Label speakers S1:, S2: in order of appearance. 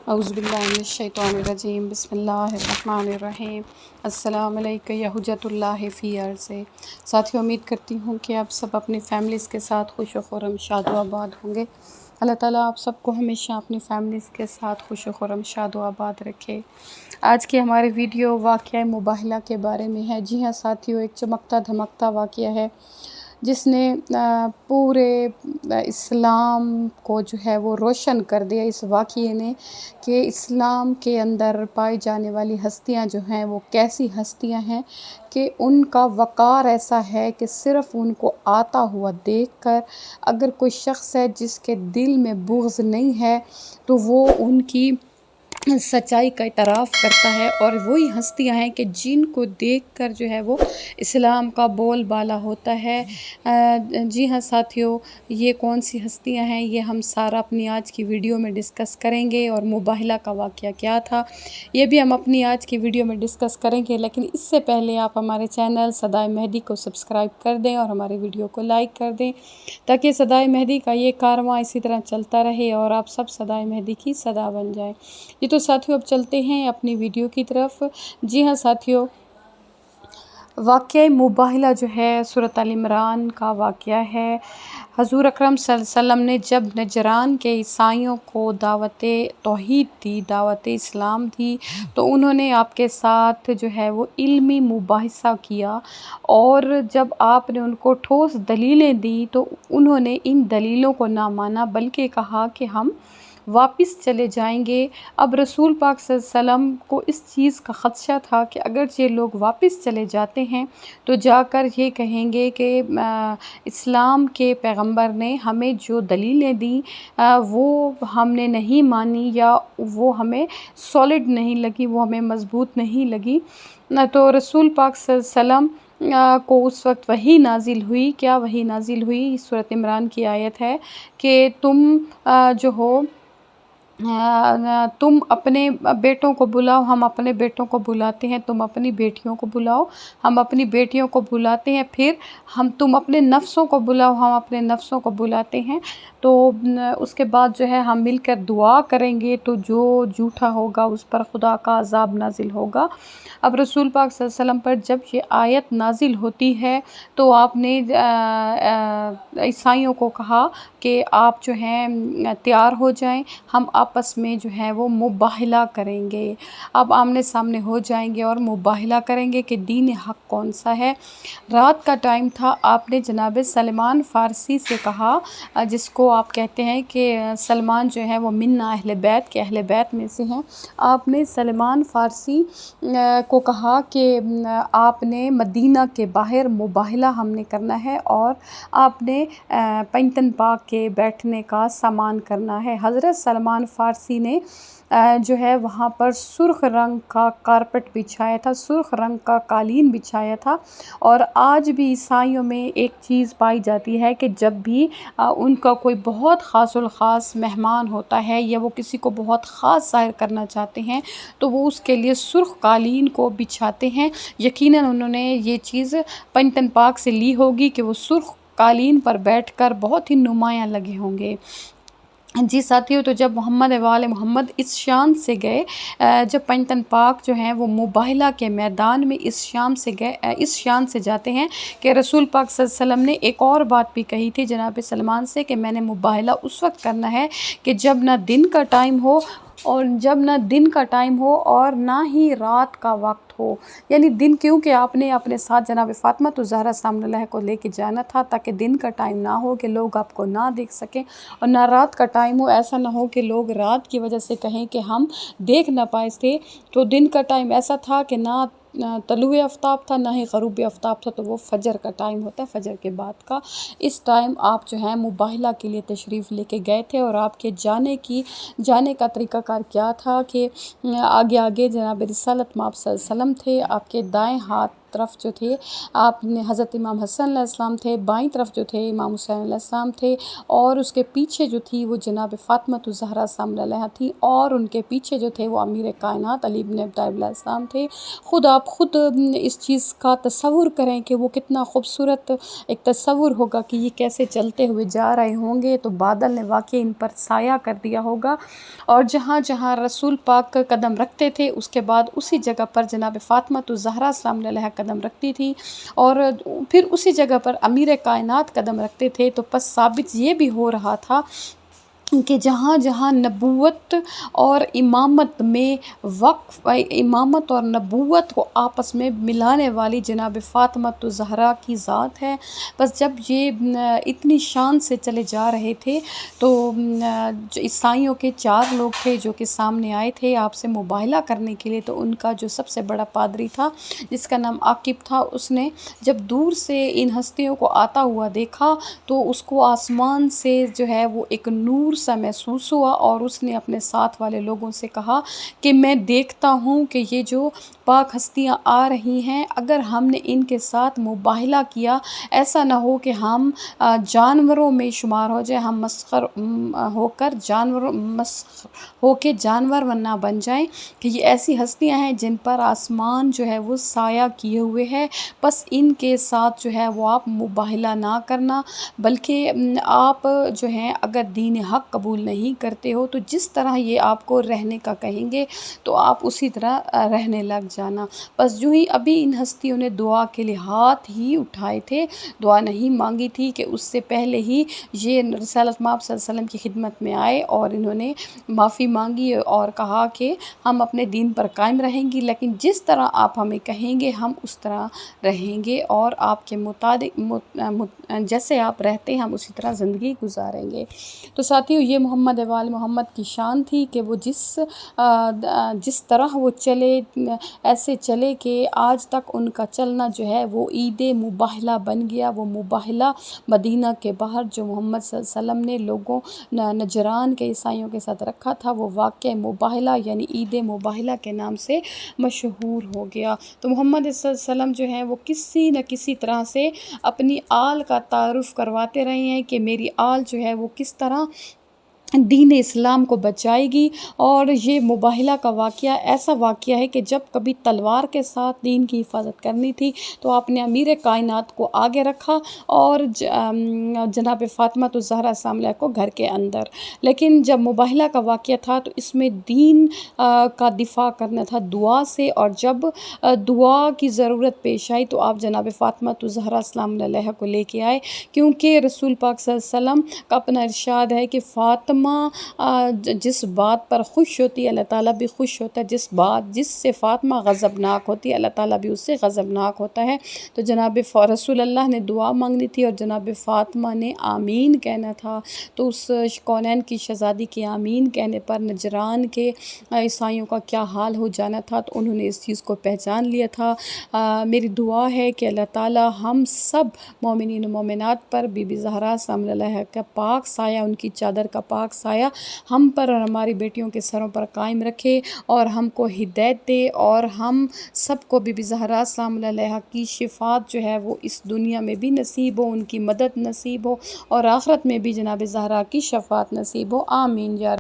S1: اعوذ باللہ من الشیطان الرجیم، بسم اللہ الرحمن الرحیم۔ السلام علیکم یا حجت اللہ فی ارض۔ ساتھیوں، امید کرتی ہوں کہ آپ سب اپنی فیملیز کے ساتھ خوش و خرم شاد و آباد ہوں گے۔ اللہ تعالیٰ آپ سب کو ہمیشہ اپنی فیملیز کے ساتھ خوش و خرم شاد و آباد رکھے۔ آج کی ہماری ویڈیو واقعہ مباہلہ کے بارے میں ہے۔ جی ہاں ساتھیوں، ایک چمکتا دھمکتا واقعہ ہے جس نے پورے اسلام کو جو ہے وہ روشن کر دیا، اس واقعے نے، کہ اسلام کے اندر پائی جانے والی ہستیاں جو ہیں وہ کیسی ہستیاں ہیں کہ ان کا وقار ایسا ہے کہ صرف ان کو آتا ہوا دیکھ کر اگر کوئی شخص ہے جس کے دل میں بغض نہیں ہے تو وہ ان کی سچائی کا اعتراف کرتا ہے، اور وہی ہستیاں ہیں کہ جن کو دیکھ کر جو ہے وہ اسلام کا بول بالا ہوتا ہے۔ جی ہاں ساتھیوں، یہ کون سی ہستیاں ہیں یہ ہم سارا اپنی آج کی ویڈیو میں ڈسکس کریں گے، اور مباہلہ کا واقعہ کیا تھا یہ بھی ہم اپنی آج کی ویڈیو میں ڈسکس کریں گے۔ لیکن اس سے پہلے آپ ہمارے چینل صدائے مہدی کو سبسکرائب کر دیں اور ہماری ویڈیو کو لائک کر دیں تاکہ صدائے مہدی کا یہ کارواں اسی طرح چلتا رہے اور آپ سب صدائے مہدی کی صدا بن جائیں۔ یہ تو ساتھیوں اب چلتے ہیں اپنی ویڈیو کی طرف۔ جی ہاں ساتھیوں، واقعہ مباہلہ جو ہے سورۃ آل عمران کا واقعہ ہے۔ حضور اکرم صلی اللہ علیہ وسلم نے جب نجران کے عیسائیوں کو دعوت توحید دی، دعوت اسلام دی، تو انہوں نے آپ کے ساتھ جو ہے وہ علمی مباحثہ کیا، اور جب آپ نے ان کو ٹھوس دلیلیں دی تو انہوں نے ان دلیلوں کو نہ مانا بلکہ کہا کہ ہم واپس چلے جائیں گے۔ اب رسول پاک صلی اللہ علیہ وسلم کو اس چیز کا خدشہ تھا کہ اگر یہ لوگ واپس چلے جاتے ہیں تو جا کر یہ کہیں گے کہ اسلام کے پیغمبر نے ہمیں جو دلیلیں دیں وہ ہم نے نہیں مانی، یا وہ ہمیں سالڈ نہیں لگی، وہ ہمیں مضبوط نہیں لگی۔ تو رسول پاک صلی اللہ علیہ وسلم کو اس وقت وحی نازل ہوئی۔ کیا وحی نازل ہوئی؟ سورۃ عمران کی آیت ہے کہ تم جو ہو تم اپنے بیٹوں کو بلاؤ، ہم اپنے بیٹوں کو بلاتے ہیں، تم اپنی بیٹیوں کو بلاؤ، ہم اپنی بیٹیوں کو بلاتے ہیں، پھر تم اپنے نفسوں کو بلاؤ، ہم اپنے نفسوں کو بلاتے ہیں، تو اس کے بعد جو ہے ہم مل کر دعا کریں گے تو جو جھوٹا ہوگا اس پر خدا کا عذاب نازل ہوگا۔ اب رسول پاک صلی اللہ علیہ وسلم پر جب یہ آیت نازل ہوتی ہے تو آپ نے عیسائیوں کو کہا کہ آپ جو ہیں تیار ہو جائیں، ہم آپس میں جو ہے وہ مباہلہ کریں گے۔ اب آمنے سامنے ہو جائیں گے اور مباہلہ کریں گے کہ دین حق کون سا ہے۔ رات کا ٹائم تھا، آپ نے جناب سلمان فارسی سے کہا، جس کو آپ کہتے ہیں کہ سلمان جو ہے وہ منا اہل بیت کے اہل بیت میں سے ہیں، آپ نے سلمان فارسی کو کہا کہ آپ نے مدینہ کے باہر مباہلہ ہم نے کرنا ہے اور آپ نے پینتن پاک کے بیٹھنے کا سامان کرنا ہے۔ حضرت سلمان فارسی نے جو ہے وہاں پر سرخ رنگ کا کارپٹ بچھایا تھا، سرخ رنگ کا قالین بچھایا تھا، اور آج بھی عیسائیوں میں ایک چیز پائی جاتی ہے کہ جب بھی ان کا کوئی بہت خاص الخاص مہمان ہوتا ہے یا وہ کسی کو بہت خاص ظاہر کرنا چاہتے ہیں تو وہ اس کے لیے سرخ قالین کو بچھاتے ہیں۔ یقیناً انہوں نے یہ چیز پنجتن پاک سے لی ہوگی کہ وہ سرخ قالین پر بیٹھ کر بہت ہی نمایاں لگے ہوں گے۔ جی ساتھیوں، تو جب محمد وال محمد اس شان سے گئے، جب پنجتن پاک جو ہیں وہ مباہلہ کے میدان میں اس شان سے جاتے ہیں کہ رسول پاک صلی اللہ علیہ وسلم نے ایک اور بات بھی کہی تھی جناب سلمان سے کہ میں نے مباہلہ اس وقت کرنا ہے کہ جب نہ دن کا ٹائم ہو اور نہ ہی رات کا وقت ہو، یعنی دن، کیونکہ آپ نے اپنے ساتھ جناب فاطمہ الزہرا سلام اللہ کو لے کے جانا تھا تاکہ دن کا ٹائم نہ ہو کہ لوگ آپ کو نہ دیکھ سکیں، اور نہ رات کا ٹائم ہو، ایسا نہ ہو کہ لوگ رات کی وجہ سے کہیں کہ ہم دیکھ نہ پائے تھے۔ تو دن کا ٹائم ایسا تھا کہ نہ طلوع آفتاب تھا نہ ہی غروب آفتاب تھا، تو وہ فجر کا ٹائم ہوتا ہے، فجر کے بعد کا۔ اس ٹائم آپ جو ہیں مباہلہ کے لیے تشریف لے کے گئے تھے، اور آپ کے جانے کا طریقہ کار کیا تھا کہ آگے جناب رسالت مآب صلی اللہ علیہ وسلم تھے، آپ کے دائیں ہاتھ طرف جو تھے آپ نے حضرت امام حسن علیہ السلام تھے، بائیں طرف جو تھے امام حسین علیہ السلام تھے، اور اس کے پیچھے جو تھی وہ جناب فاطمہ الزہرا سلام علیہا تھی، اور ان کے پیچھے جو تھے وہ امیر کائنات علی بن ابی طالب علیہ السلام تھے۔ آپ خود اس چیز کا تصور کریں کہ وہ کتنا خوبصورت ایک تصور ہوگا کہ یہ کیسے چلتے ہوئے جا رہے ہوں گے، تو بادل نے واقعی ان پر سایہ کر دیا ہوگا، اور جہاں جہاں رسول پاک قدم رکھتے تھے اس کے بعد اسی جگہ پر جناب فاطمہ الزہرا سلام علیہا قدم رکھتی تھی، اور پھر اسی جگہ پر امیر کائنات قدم رکھتے تھے۔ تو پس ثابت یہ بھی ہو رہا تھا کہ جہاں جہاں نبوت اور امامت میں امامت اور نبوت کو آپس میں ملانے والی جناب فاطمہ الزہرا کی ذات ہے، بس جب یہ اتنی شان سے چلے جا رہے تھے تو عیسائیوں کے 4 لوگ تھے جو کہ سامنے آئے تھے آپ سے مباہلہ کرنے کے لیے، تو ان کا جو سب سے بڑا پادری تھا جس کا نام عاقب تھا، اس نے جب دور سے ان ہستیوں کو آتا ہوا دیکھا تو اس کو آسمان سے جو ہے وہ ایک نور سا محسوس ہوا، اور اس نے اپنے ساتھ والے لوگوں سے کہا کہ میں دیکھتا ہوں کہ یہ جو پاک ہستیاں آ رہی ہیں، اگر ہم نے ان کے ساتھ مباہلہ کیا، ایسا نہ ہو کہ ہم جانوروں میں شمار ہو جائے، ہم مسخر ہو کے جانور نہ بن جائیں، کہ یہ ایسی ہستیاں ہیں جن پر آسمان جو ہے وہ سایہ کیے ہوئے ہے، بس ان کے ساتھ جو ہے وہ آپ مباہلہ نہ کرنا، بلکہ آپ جو ہیں اگر دین حق قبول نہیں کرتے ہو تو جس طرح یہ آپ کو رہنے کا کہیں گے تو آپ اسی طرح رہنے لگ جانا۔ بس جو ہی ابھی ان ہستیوں نے دعا کے لیے ہاتھ ہی اٹھائے تھے، دعا نہیں مانگی تھی، کہ اس سے پہلے ہی یہ رسالت مآب صلی اللہ علیہ وسلم کی خدمت میں آئے اور انہوں نے معافی مانگی اور کہا کہ ہم اپنے دین پر قائم رہیں گی، لیکن جس طرح آپ ہمیں کہیں گے ہم اس طرح رہیں گے، اور آپ کے مطابق جیسے آپ رہتے ہیں ہم اسی طرح زندگی گزاریں گے۔ تو ساتھیو، یہ محمد وال محمد کی شان تھی کہ وہ جس طرح وہ چلے ایسے چلے کہ آج تک ان کا چلنا جو ہے وہ عید مباہلہ بن گیا۔ وہ مباہلہ مدینہ کے باہر جو محمد صلی اللہ علیہ وسلم نے لوگوں نجران کے عیسائیوں کے ساتھ رکھا تھا، وہ واقع مباہلہ یعنی عید مباہلہ کے نام سے مشہور ہو گیا۔ تو محمد صلی اللہ علیہ وسلم جو ہیں وہ کسی نہ کسی طرح سے اپنی آل کا تعارف کرواتے رہے ہیں کہ میری آل جو ہے وہ کس طرح دین اسلام کو بچائے گی، اور یہ مباہلہ کا واقعہ ایسا واقعہ ہے کہ جب کبھی تلوار کے ساتھ دین کی حفاظت کرنی تھی تو آپ نے امیر کائنات کو آگے رکھا اور جناب فاطمہ الزہرا السلام علیہ کو گھر کے اندر، لیکن جب مباہلہ کا واقعہ تھا تو اس میں دین کا دفاع کرنا تھا دعا سے، اور جب دعا کی ضرورت پیش آئی تو آپ جناب فاطمہ الزہرا السلام علیہ کو لے کے آئے، کیونکہ رسول پاک صلی اللہ علیہ وسلم کا اپنا ارشاد ہے کہ فاطمہ جس بات پر خوش ہوتی ہے اللہ تعالیٰ بھی خوش ہوتا ہے، جس سے فاطمہ غضبناک ہوتی ہے اللہ تعالیٰ بھی اس سے غضبناک ہوتا ہے۔ تو جناب رسول اللہ نے دعا مانگنی تھی اور جناب فاطمہ نے آمین کہنا تھا، تو اس کونین کی شہزادی کے آمین کہنے پر نجران کے عیسائیوں کا کیا حال ہو جانا تھا، تو انہوں نے اس چیز کو پہچان لیا تھا۔ میری دعا ہے کہ اللہ تعالیٰ ہم سب مومنین و مومنات پر بی بی زہرا سلام علیہا کا پاک سایہ، ان کی چادر کا پاک سایہ ہم پر اور ہماری بیٹیوں کے سروں پر قائم رکھے، اور ہم کو ہدایت دے، اور ہم سب کو بی بی زہرا سلام علیہا کی شفاعت جو ہے وہ اس دنیا میں بھی نصیب ہو، ان کی مدد نصیب ہو، اور آخرت میں بھی جناب زہرا کی شفاعت نصیب ہو، آمین یا